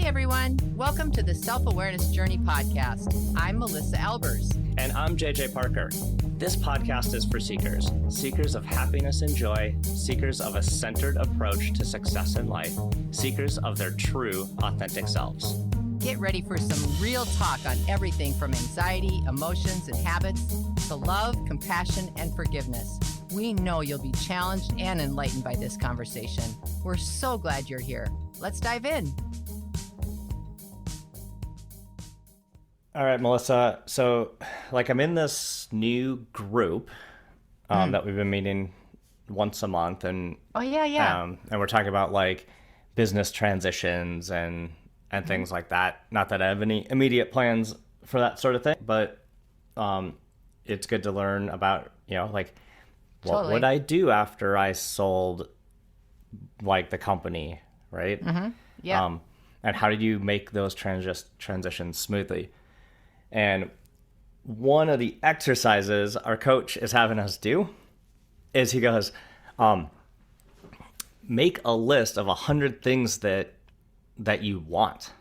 everyone. Welcome to the Self-Awareness Journey podcast. I'm Melissa Albers. And I'm JJ Parker. This podcast is for seekers, seekers of happiness and joy, seekers of a centered approach to success in life, seekers of their true, authentic selves. Get ready for some real talk on everything from anxiety, emotions, and habits to love, compassion, and forgiveness. We know you'll be challenged and enlightened by this conversation. We're so glad you're here. Let's dive in. All right, Melissa. So, I'm in this new group that we've been meeting once a month, and and we're talking about business transitions and things like that. Not that I have any immediate plans for that sort of thing, but it's good to learn about what would I do after I sold the company, right? Mm-hmm. Yeah. And how did you make those transitions smoothly? And one of the exercises our coach is having us do is he goes, make a list of 100 things that you want.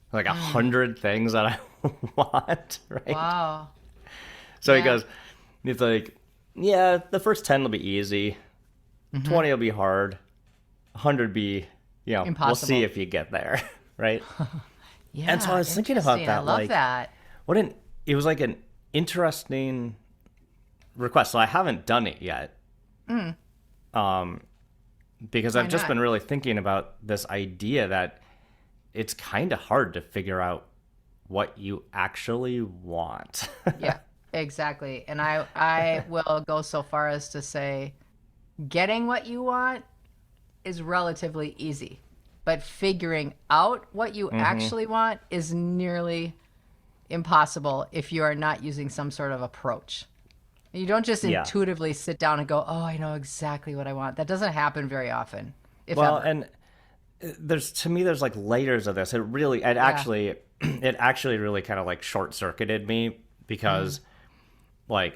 100 things that I want, right? Wow. So he goes, he's like, yeah, the first 10 will be easy. 20 will be hard. 100 be, impossible. We'll see if you get there, right? Yeah, and so I was thinking about that. I love that. It was an interesting request. So I haven't done it yet. Because I've just been really thinking about this idea that it's kind of hard to figure out what you actually want. Yeah, exactly. And I will go so far as to say getting what you want is relatively easy. But figuring out what you actually want is nearly impossible if you are not using some sort of approach. You don't just intuitively sit down and go, oh, I know exactly what I want. That doesn't happen very often. And there's layers of this. It actually really kind of short-circuited me because my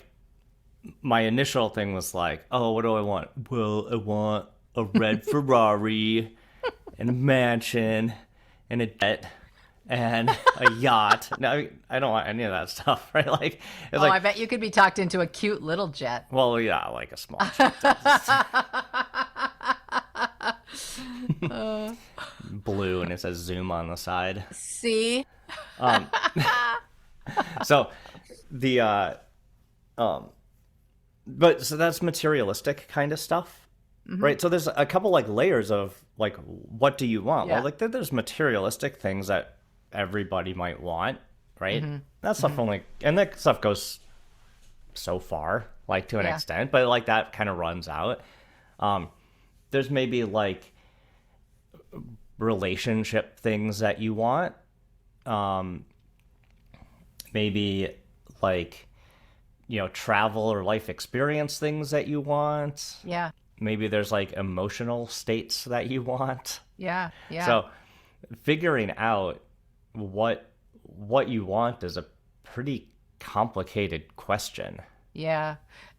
initial thing was oh, what do I want? Well, I want a red Ferrari and a mansion and a jet and a yacht. No, I don't want any of that stuff, right? I bet you could be talked into a cute little jet. Well, yeah, a small jet. Blue, and it says Zoom on the side. See? So so that's materialistic kind of stuff. Right. So there's a couple layers of what do you want? Yeah. Well, there's materialistic things that everybody might want, right? That stuff and that stuff goes so far, to an extent, but that kind of runs out. There's maybe relationship things that you want. Maybe travel or life experience things that you want. Yeah. Maybe there's emotional states that you want. Yeah. So figuring out what you want is a pretty complicated question. Yeah.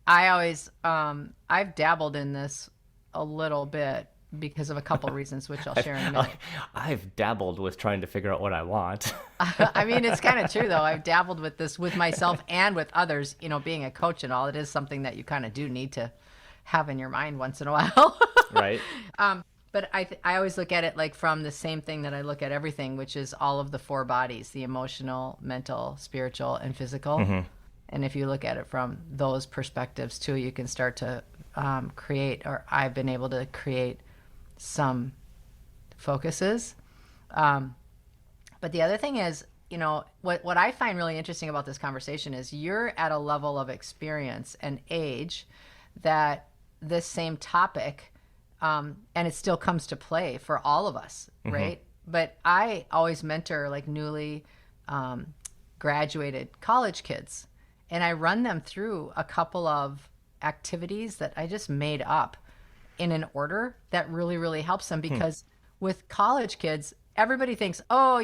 I always, I've dabbled in this a little bit because of a couple reasons, which I'll share in a minute. I've dabbled with trying to figure out what I want. I mean, it's kind of true, though. I've dabbled with this with myself and with others, being a coach and all. It is something that you kind of do need to have in your mind once in a while. Right. But I always look at it from the same thing that I look at everything, which is all of the four bodies, the emotional, mental, spiritual, and physical. And if you look at it from those perspectives too, you can start to create, or I've been able to create some focuses. But the other thing is, what I find really interesting about this conversation is you're at a level of experience and age that this same topic, and it still comes to play for all of us, right? But I always mentor newly graduated college kids, and I run them through a couple of activities that I just made up in an order that really, really helps them because with college kids, everybody thinks, oh,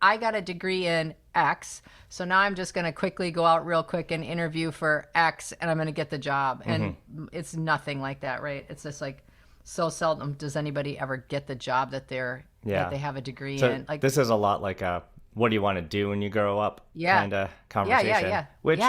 I got a degree in X, so now I'm just going to quickly go out real quick and interview for X, and I'm going to get the job. And it's nothing like that, right? It's just so seldom does anybody ever get the job that they're that they have a degree in. Like, this is a lot like a what do you want to do when you grow up kind of conversation, which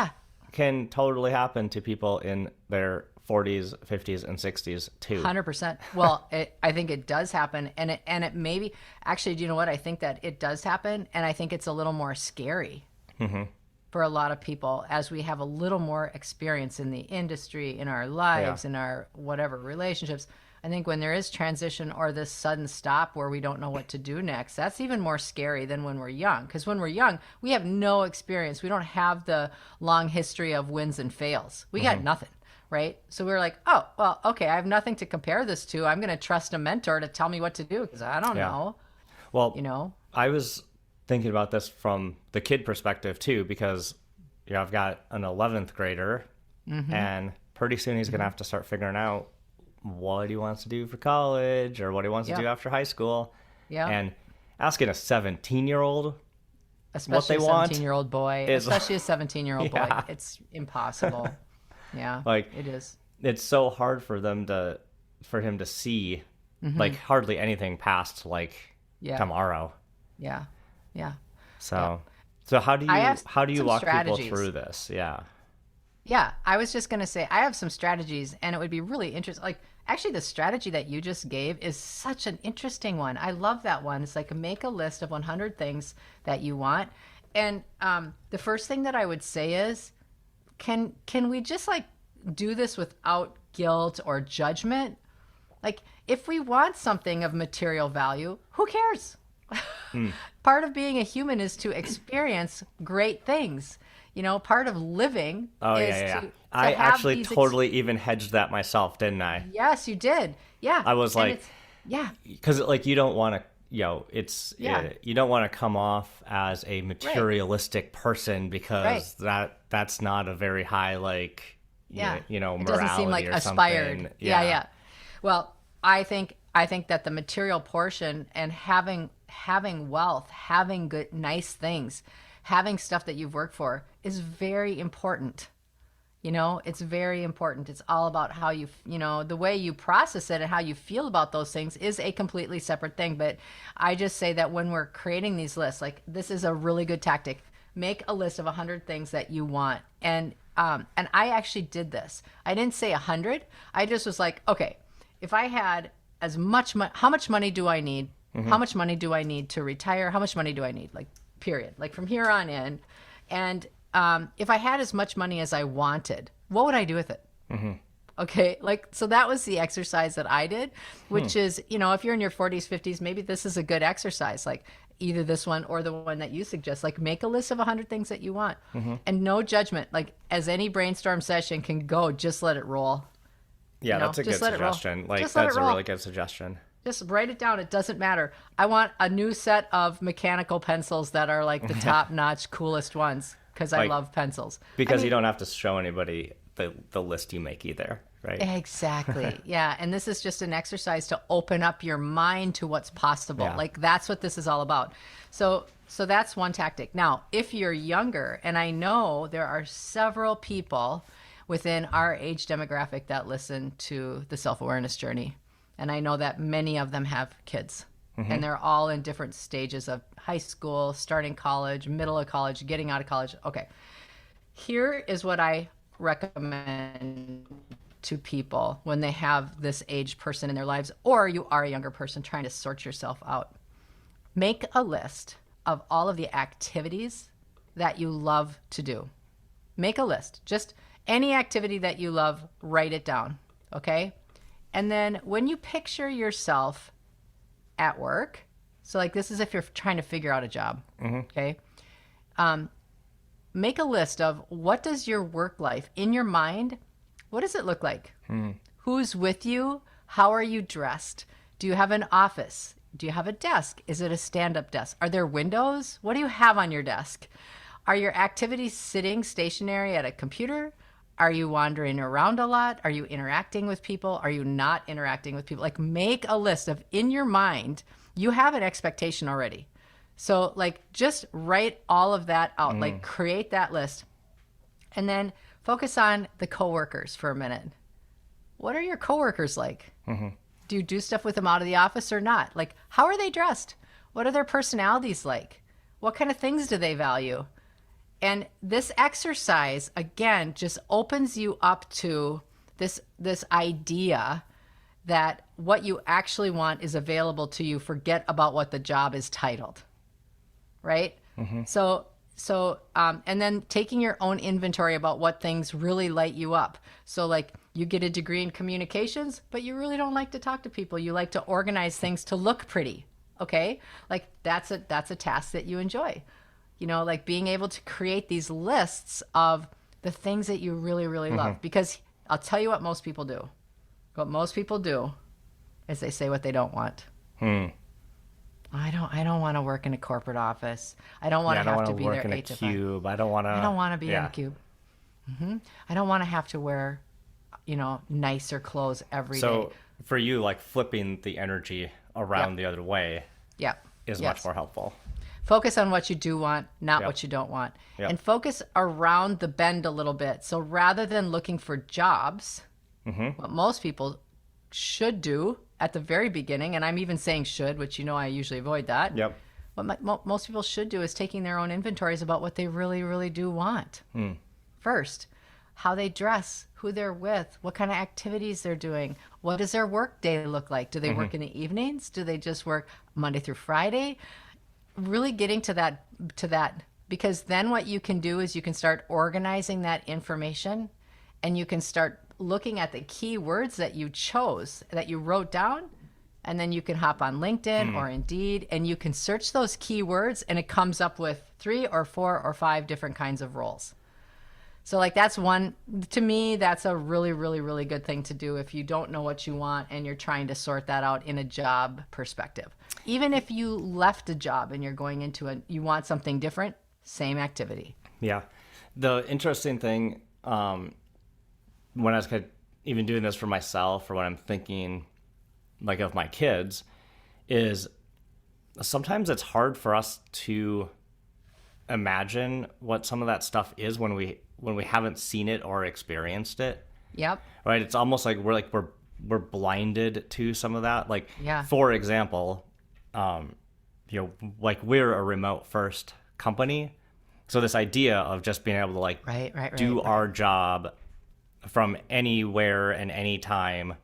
can totally happen to people in their 40s, 50s, and 60s too. 100%. Well, I think it does happen, and it maybe actually. Do you know what? I think that it does happen, and I think it's a little more scary for a lot of people as we have a little more experience in the industry, in our lives, in our whatever relationships. I think when there is transition or this sudden stop where we don't know what to do next, that's even more scary than when we're young. Because when we're young, we have no experience. We don't have the long history of wins and fails. We got nothing, right? So we're like, oh, well, okay, I have nothing to compare this to. I'm going to trust a mentor to tell me what to do because I don't know. Well, I was thinking about this from the kid perspective too, because I've got an 11th grader and pretty soon he's going to have to start figuring out what he wants to do for college or what he wants to do after high school. Yeah. And asking a 17-year-old especially what they want, 17-year-old boy, especially a 17-year-old boy, it's impossible. Like it is. It's so hard for him to see like hardly anything past like tomorrow. Yeah. So how do you walk people through this? Yeah, I was just going to say I have some strategies, and it would be really interesting. Like, actually, the strategy that you just gave is such an interesting one. I love that one. It's like make a list of 100 things that you want. And the first thing that I would say is, can we just like do this without guilt or judgment? Like, if we want something of material value, who cares? Part of being a human is to experience great things. Part of living is to I actually totally even hedged that myself, didn't I? Yes, you did. Yeah. I was like, because like you don't want to, you don't want to come off as a materialistic person because that's not a very high like, morality it doesn't seem like aspired. Something. Yeah. Well, I think that the material portion and having wealth, having good, nice things, having stuff that you've worked for is very important. It's very important. It's all about how you, the way you process it and how you feel about those things is a completely separate thing. But I just say that when we're creating these lists, like this is a really good tactic. Make a list of 100 things that you want. And I actually did this. I didn't say 100. I just was like, okay, if I had as much money, how much money do I need? How much money do I need to retire? How much money do I need? Like, period. Like from here on in. And if I had as much money as I wanted, what would I do with it? Okay. Like, so that was the exercise that I did, which is, if you're in your 40s, 50s, maybe this is a good exercise. Like either this one or the one that you suggest, like make a list of 100 things that you want and no judgment. Like as any brainstorm session can go, just let it roll. Yeah, that's a good suggestion. Like that's a really good suggestion. Just write it down. It doesn't matter. I want a new set of mechanical pencils that are like the top-notch, coolest ones because I love pencils. Because you don't have to show anybody the list you make either, right? Exactly. Yeah, and this is just an exercise to open up your mind to what's possible. Yeah. Like that's what this is all about. So that's one tactic. Now, if you're younger, and I know there are several people within our age demographic that listen to the self-awareness journey. And I know that many of them have kids and they're all in different stages of high school, starting college, middle of college, getting out of college. Okay. Here is what I recommend to people when they have this age person in their lives, or you are a younger person trying to sort yourself out. Make a list of all of the activities that you love to do. Make a list. Just any activity that you love, write it down. Okay? And then when you picture yourself at work, so like this is if you're trying to figure out a job, okay? Make a list of what does your work life in your mind, what does it look like? Who's with you? How are you dressed? Do you have an office? Do you have a desk? Is it a stand-up desk? Are there windows? What do you have on your desk? Are your activities sitting stationary at a computer? Are you wandering around a lot? Are you interacting with people? Are you not interacting with people? Like make a list of in your mind, you have an expectation already. So like just write all of that out, like create that list and then focus on the coworkers for a minute. What are your coworkers like? Do you do stuff with them out of the office or not? Like, how are they dressed? What are their personalities like? What kind of things do they value? And this exercise, again, just opens you up to this idea that what you actually want is available to you. Forget about what the job is titled, right? Mm-hmm. So, and then taking your own inventory about what things really light you up. So like you get a degree in communications, but you really don't like to talk to people. You like to organize things to look pretty. Okay. Like that's a task that you enjoy, like being able to create these lists of the things that you really, really mm-hmm. love, because I'll tell you what most people do. What most people do is they say what they don't want. I don't want to work in a corporate office. I don't want to have to be there 8 to 5. I don't want to be in a cube. Mm-hmm. I don't want to have to wear, nicer clothes every day. So for you, like flipping the energy around the other way is much more helpful. Focus on what you do want, not what you don't want. And focus around the bend a little bit. So rather than looking for jobs, what most people should do at the very beginning, and I'm even saying should, which I usually avoid that. What most people should do is taking their own inventories about what they really, really do want. First, how they dress, who they're with, what kind of activities they're doing, what does their work day look like? Do they work in the evenings? Do they just work Monday through Friday? Really getting to that, because then what you can do is you can start organizing that information, and you can start looking at the key words that you chose, that you wrote down, and then you can hop on LinkedIn or Indeed, and you can search those key words, and it comes up with 3 or 4 or 5 different kinds of roles. So like that's one, to me, that's a really, really, really good thing to do if you don't know what you want and you're trying to sort that out in a job perspective. Even if you left a job and you're going into you want something different, same activity. Yeah. The interesting thing, when I was even doing this for myself, or when I'm thinking like of my kids, is sometimes it's hard for us to imagine what some of that stuff is when we haven't seen it or experienced it. Yep. Right. It's almost like we're blinded to some of that. Like, for example, like we're a remote first company. So this idea of just being able to do our job from anywhere and anytime,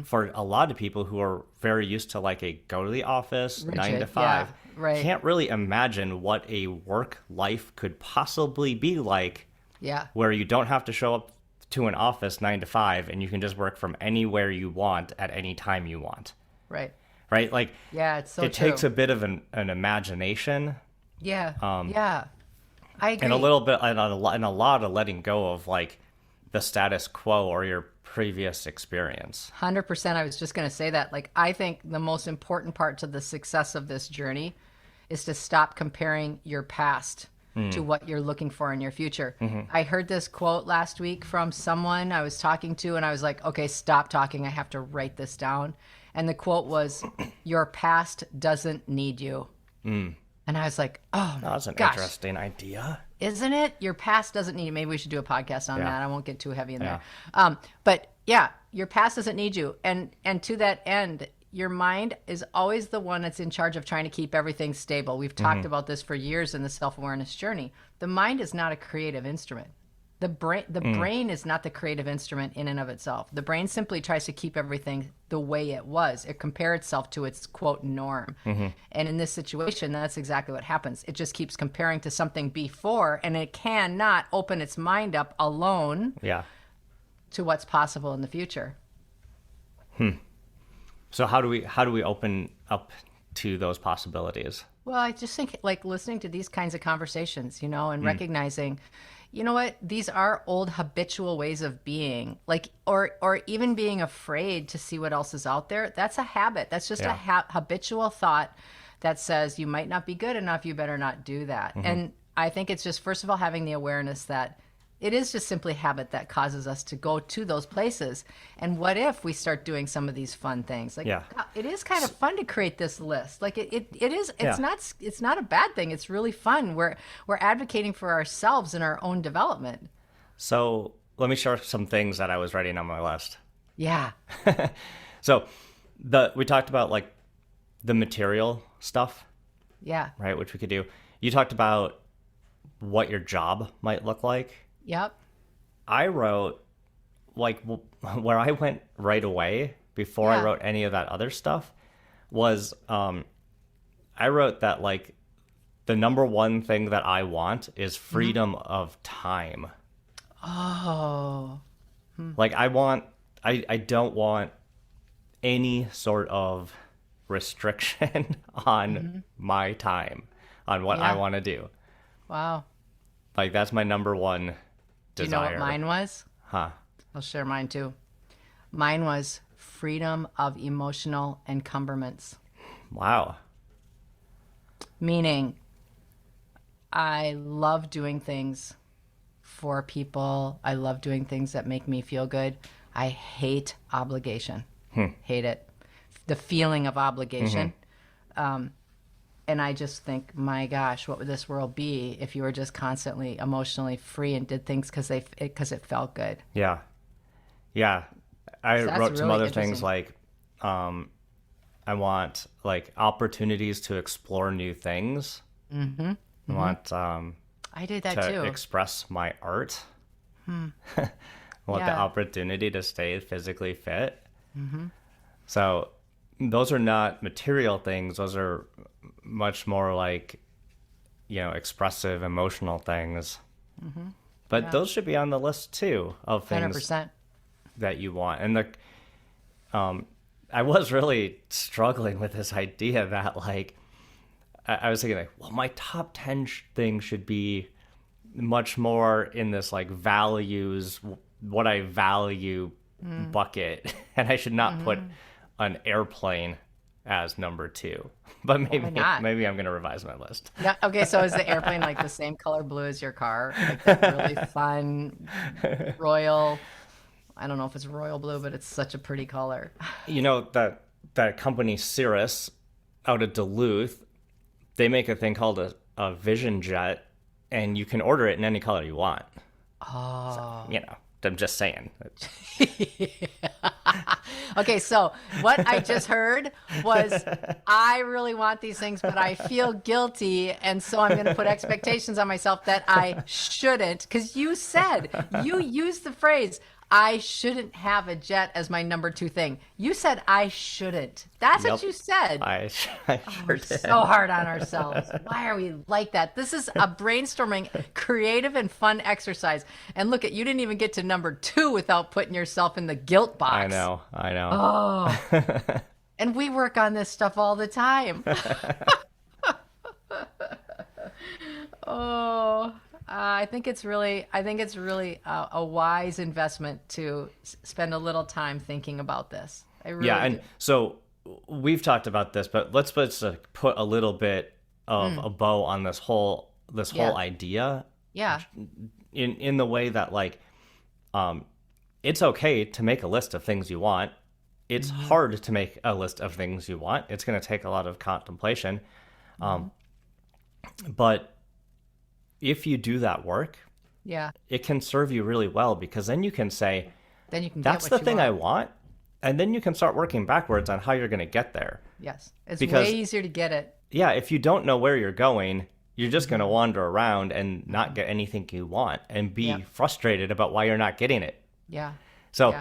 for a lot of people who are very used to like a go to the office, rigid, 9 to 5, can't really imagine what a work life could possibly be like. Where you don't have to show up to an office 9 to 5 and you can just work from anywhere you want at any time you want. Right. Like, it's so it true. takes a bit of an imagination. I agree. And a little bit, and a lot of letting go of like the status quo or your previous experience. 100%. I was just going to say that. Like, I think the most important part to the success of this journey is to stop comparing your past to what you're looking for in your future. I heard this quote last week from someone I was talking to, and I was like, okay, stop talking. I have to write this down. And the quote was, your past doesn't need you. And I was like, oh my that's an gosh. Interesting idea. Isn't it? Your past doesn't need you. Maybe we should do a podcast on that. I won't get too heavy in there. But your past doesn't need you. And to that end, your mind is always the one that's in charge of trying to keep everything stable. We've talked about this for years in the self-awareness journey. The mind is not a creative instrument. The brain is not the creative instrument in and of itself. The brain simply tries to keep everything the way it was. It compares itself to its, quote, norm. And in this situation, that's exactly what happens. It just keeps comparing to something before, and it cannot open its mind up alone to what's possible in the future. So how do we open up to those possibilities? Well, I just think like listening to these kinds of conversations, and recognizing, you know what, these are old habitual ways of being, like, or even being afraid to see what else is out there. That's a habit. That's just a habitual thought that says you might not be good enough. You better not do that. And I think it's just, first of all, having the awareness that it is just simply habit that causes us to go to those places. And what if we start doing some of these fun things? Like, it is kind of fun to create this list. Like it is, it's not a bad thing. It's really fun. We're advocating for ourselves and our own development. So let me share some things that I was writing on my list. Yeah. So we talked about like the material stuff. Yeah. Right, which we could do. You talked about what your job might look like. Yep. I wrote like where I went right away before I wrote any of that other stuff was I wrote that like the number one thing that I want is freedom of time. Oh. Like I don't want any sort of restriction on my time, on what I want to do. Wow. Like that's my number one desire. Do you know what mine was? Huh. I'll share mine too. Mine was freedom of emotional encumberments. Wow. Meaning, I love doing things for people. I love doing things that make me feel good. I hate obligation. Hate it. The feeling of obligation. And I just think, my gosh, what would this world be if you were just constantly emotionally free and did things because it felt good? Yeah. Yeah. I wrote some other things like I want like opportunities to explore new things. I want I did that to too. express my art. I want the opportunity to stay physically fit. So those are not material things. Those are much more like, expressive, emotional things. But those should be on the list too of things 100%. that you want. And I was really struggling with this idea that like, I was thinking like, well, my top 10 things should be much more in this like values, what I value bucket. And I should not put an airplane as number 2. But maybe I'm going to revise my list. Yeah. Okay. So is the airplane like the same color blue as your car? Like that really fun royal, I don't know if it's royal blue, but it's such a pretty color. That company Cirrus out of Duluth, they make a thing called a Vision Jet, and you can order it in any color you want. Oh. So, I'm just saying. Okay, so what I just heard was I really want these things, but I feel guilty, and so I'm going to put expectations on myself that I shouldn't, because you used the phrase, I shouldn't have a jet as my number 2 thing. You said I shouldn't. That's what you said. I sure did. So hard on ourselves. Why are we like that? This is a brainstorming, creative, and fun exercise. And look you didn't even get to number 2 without putting yourself in the guilt box. I know. Oh. And we work on this stuff all the time. Oh. I think it's really a wise investment to spend a little time thinking about this. I really do. So we've talked about this, but let's put a little bit of a bow on this whole idea. Yeah. In the way that like, it's okay to make a list of things you want. It's hard to make a list of things you want. It's going to take a lot of contemplation, but if you do that work, it can serve you really well, because then you can say, that's the thing I want. And then you can start working backwards on how you're going to get there. Yes. It's way easier to get it. Yeah. If you don't know where you're going, you're just going to wander around and not get anything you want and be frustrated about why you're not getting it. Yeah. So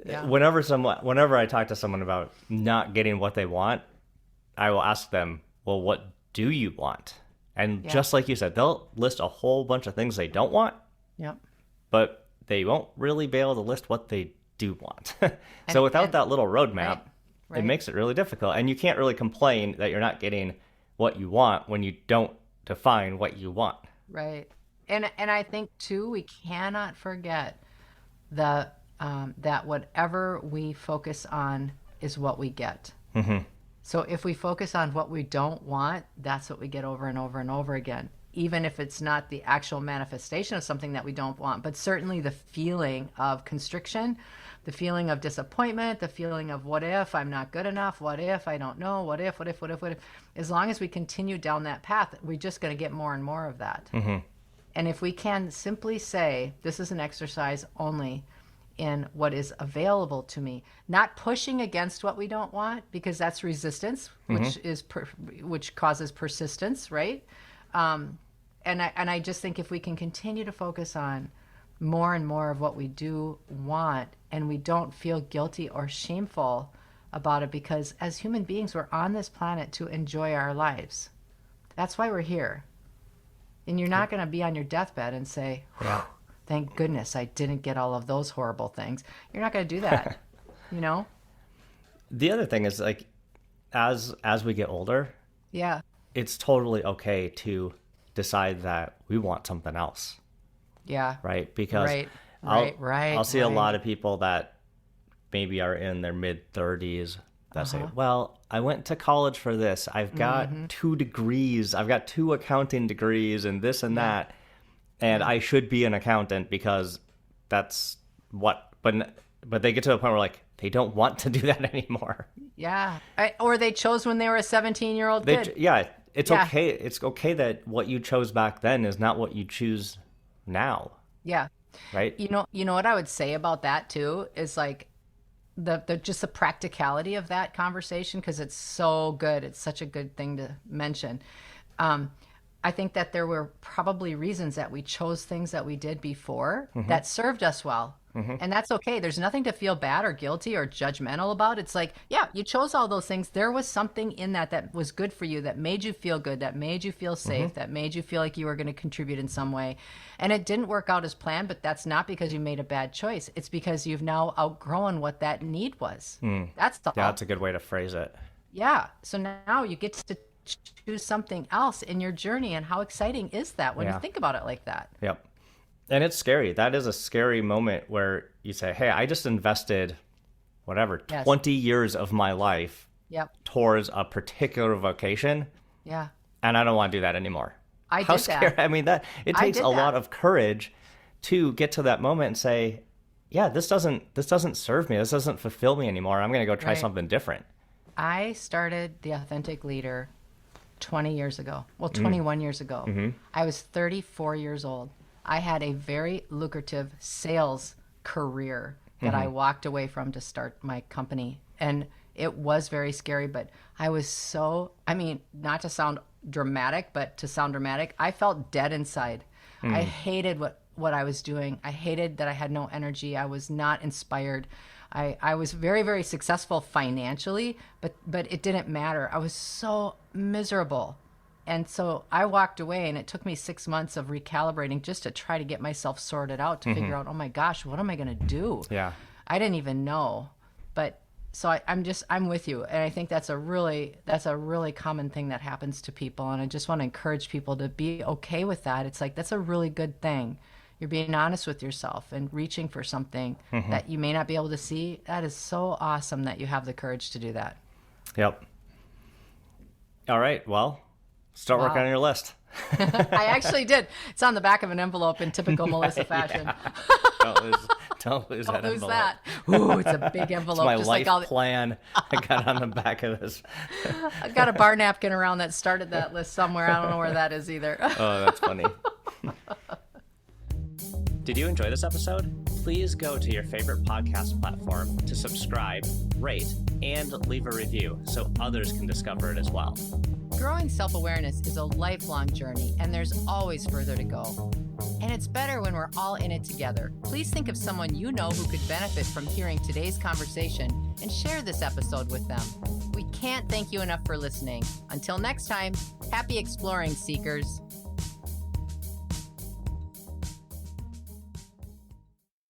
whenever I talk to someone about not getting what they want, I will ask them, well, what do you want? And just like you said, they'll list a whole bunch of things they don't want. Yep. But they won't really be able to list what they do want. So without that little roadmap, it makes it really difficult. And you can't really complain that you're not getting what you want when you don't define what you want. Right. And I think too, we cannot forget that whatever we focus on is what we get. So if we focus on what we don't want, that's what we get over and over and over again, even if it's not the actual manifestation of something that we don't want, but certainly the feeling of constriction, the feeling of disappointment, the feeling of what if I'm not good enough, what if I don't know, what if. As long as we continue down that path, we're just going to get more and more of that. And if we can simply say, this is an exercise only in what is available to me, not pushing against what we don't want, because that's resistance, which causes persistence, right? And I just think if we can continue to focus on more and more of what we do want, and we don't feel guilty or shameful about it, because as human beings, we're on this planet to enjoy our lives. That's why we're here. And you're not going to be on your deathbed and say, thank goodness I didn't get all of those horrible things. You're not going to do that, you know? The other thing is, like, as we get older, it's totally okay to decide that we want something else. Yeah. Right? Because I'll see a lot of people that maybe are in their mid-30s that say, well, I went to college for this. I've got 2 degrees. I've got 2 accounting degrees and this and that. And I should be an accountant because that's what... But they get to a point where, like, they don't want to do that anymore. Yeah. Or they chose when they were a 17-year-old kid. It's okay. It's okay that what you chose back then is not what you choose now. Yeah. Right? You know what I would say about that too is, like, the just the practicality of that conversation, because it's so good. It's such a good thing to mention. I think that there were probably reasons that we chose things that we did before that served us well. And that's okay. There's nothing to feel bad or guilty or judgmental about. It's like, yeah, you chose all those things. There was something in that was good for you, that made you feel good, that made you feel safe, that made you feel like you were going to contribute in some way. And it didn't work out as planned, but that's not because you made a bad choice. It's because you've now outgrown what that need was. That's the that's a good way to phrase it. Yeah. So now you get to choose something else in your journey. And how exciting is that when you think about it like that? Yep. And it's scary. That is a scary moment where you say, hey, I just invested 20 years of my life towards a particular vocation. Yeah. And I don't want to do that anymore. How scary. I mean, it takes a lot of courage to get to that moment and say, yeah, this doesn't serve me. This doesn't fulfill me anymore. I'm going to go try something different. I started The Authentic Leader 20 years ago. Well, 21 years ago. I was 34 years old. I had a very lucrative sales career that I walked away from to start my company. And it was very scary, but I was not to sound dramatic, but to sound dramatic, I felt dead inside. I hated what I was doing. I hated that I had no energy. I was not inspired. I was very, very successful financially, but it didn't matter. I was so miserable. And so I walked away, and it took me 6 months of recalibrating just to try to get myself sorted out, to figure out, oh my gosh, what am I going to do? Yeah. I didn't even know. But so I'm with you. And I think that's a really common thing that happens to people. And I just want to encourage people to be okay with that. It's like, that's a really good thing. You're being honest with yourself and reaching for something that you may not be able to see. That is so awesome that you have the courage to do that. Yep. All right. Well, start working on your list. I actually did. It's on the back of an envelope in typical Melissa fashion. Don't lose that envelope. That. Ooh, it's a big envelope. It's my life plan I got on the back of this. I've got a bar napkin around that started that list somewhere. I don't know where that is either. Oh, that's funny. Did you enjoy this episode? Please go to your favorite podcast platform to subscribe, rate, and leave a review so others can discover it as well. Growing self-awareness is a lifelong journey, and there's always further to go. And it's better when we're all in it together. Please think of someone you know who could benefit from hearing today's conversation and share this episode with them. We can't thank you enough for listening. Until next time, happy exploring, seekers.